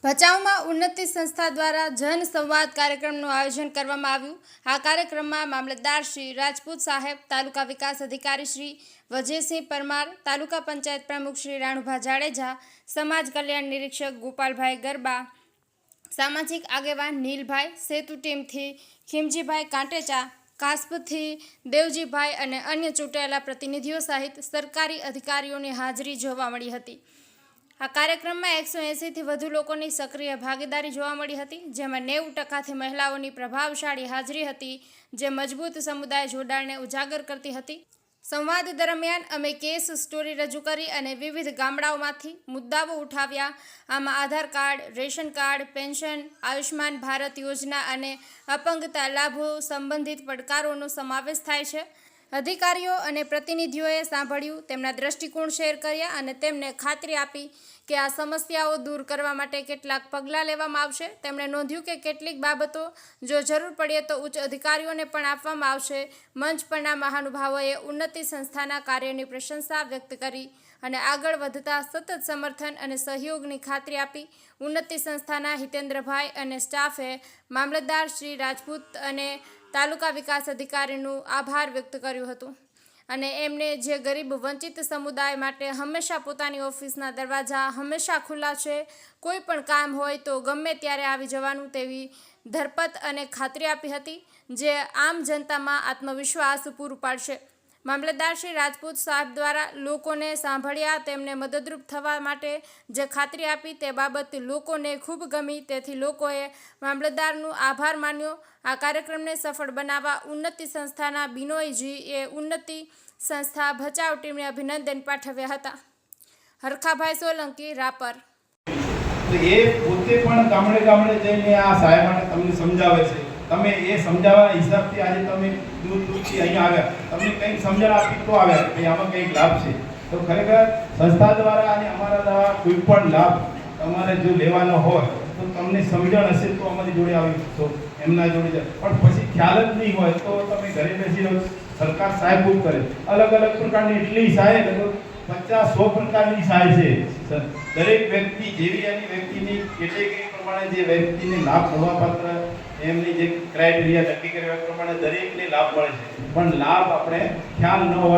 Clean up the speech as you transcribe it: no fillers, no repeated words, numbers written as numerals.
ભચાઉમાં ઉન્નતિ સંસ્થા દ્વારા જન સંવાદ કાર્યક્રમનું આયોજન કરવામાં આવ્યું। આ કાર્યક્રમમાં મામલતદાર શ્રી રાજપૂત સાહેબ, તાલુકા વિકાસ અધિકારી શ્રી વજયસિંહ પરમાર, તાલુકા પંચાયત પ્રમુખ શ્રી રાણુભા જાડેજા, સમાજ કલ્યાણ નિરીક્ષક ગોપાલભાઈ ગરબા, સામાજિક આગેવાન નીલભાઈ, સેતુ ટીમથી ખીમજીભાઈ કાંટેચા, કાસ્પથી દેવજીભાઈ અને અન્ય ચૂંટાયેલા પ્રતિનિધિઓ સહિત સરકારી અધિકારીઓની હાજરી જોવા મળી હતી। આ કાર્યક્રમમાં 180થી વધુ લોકોની સક્રિય ભાગીદારી જોવા મળી હતી, જેમાં 90%થી મહિલાઓની પ્રભાવશાળી હાજરી હતી, જે મજબૂત સમુદાય જોડાણને ઉજાગર કરતી હતી। સંવાદ દરમિયાન અમે કેસ સ્ટોરી રજૂ કરી અને વિવિધ ગામડાઓમાંથી મુદ્દાઓ ઉઠાવ્યા। આમાં Aadhaar card, ration card, pension, Ayushman Bharat યોજના અને અપંગતા લાભો સંબંધિત પડકારોનો સમાવેશ થાય છે। અધિકારીઓ અને પ્રતિનિધિઓએ સાંભળ્યું, તેમના દ્રષ્ટિકોણ શેર કર્યા અને તેમને ખાતરી આપી કે આ સમસ્યાઓ દૂર કરવા માટે કેટલાક પગલાં લેવામાં આવશે। તેમણે નોંધ્યું કે કેટલીક બાબતો જો જરૂર પડે તો ઉચ્ચ અધિકારીઓને પણ આપવામાં આવશે। મંચ પરના મહાનુભાવોએ ઉન્નતિ સંસ્થાના કાર્યની પ્રશંસા વ્યક્ત કરી અને આગળ વધતા સતત સમર્થન અને સહયોગની ખાતરી આપી। ઉન્નતિ સંસ્થાના હિતેન્દ્રભાઈ અને સ્ટાફે મામલતદાર શ્રી રાજપૂત અને તાલુકા વિકાસ અધિકારીનું આભાર વ્યક્ત કર્યું હતું અને એમને જે ગરીબ વંચિત સમુદાય માટે હંમેશા પોતાની ઓફિસના દરવાજા હંમેશા ખુલ્લા છે, કોઈ પણ કામ હોય તો ગમે ત્યારે આવી જવાનું તેવી ધરપત અને ખાતરી આપી હતી, જે આમ જનતામાં આત્મવિશ્વાસ પૂરું પાડશે। મામલતદાર શ્રી રાજપૂત સાહેબ દ્વારા લોકોને સાંભળ્યા, તેમને મદદરૂપ થવા માટે જે ખાતરી આપી તે બાબત લોકોને ખૂબ ગમી, તેથી લોકોએ મામલતદારનો આભાર માન્યો। આ કાર્યક્રમને સફળ બનાવવા ઉન્નતિ સંસ્થાના બિનોયજીએ ઉન્નતિ સંસ્થા ભચાઉ ટીમને અભિનંદન પાઠવ્યા હતા। હરખાભાઈ સોલંકી, રાપર। એ પોતે પણ ગામડે ગામડે જઈને આ સહાય માટે તમને સમજાવે છે। તમે એ સમજાવવાના હિસાબથી આજે તમે દૂર દૂરથી અહીંયા આવ્યા, તમને કંઈક સમજણ આપી તો આવ્યા કે આમાં કંઈક લાભ છે। તો ખરેખર સંસ્થા દ્વારા અને અમારા દ્વારા કોઈ પણ લાભ તમારે જો લેવાનો હોય તો તમને સમજણ હશે તો અમારી જોડે આવી શકશો, એમના જોડે પણ પછી ખ્યાલ જ નહીં હોય તો તમે ઘરે બેસી રહો। સરકાર સહાય ખૂબ કરે, અલગ અલગ પ્રકારની એટલી સહાય, લગભગ 50-100 પ્રકારની સહાય છે। દરેક વ્યક્તિ જેવી એની વ્યક્તિની કેટેગરી પ્રમાણે જે વ્યક્તિને લાભ મળવાપાત્ર એમની જે ક્રાઇટેરિયા નક્કી કર્યા પ્રમાણે દરેકને લાભ મળે છે, પણ લાભ આપણે ખ્યાલ ન હોય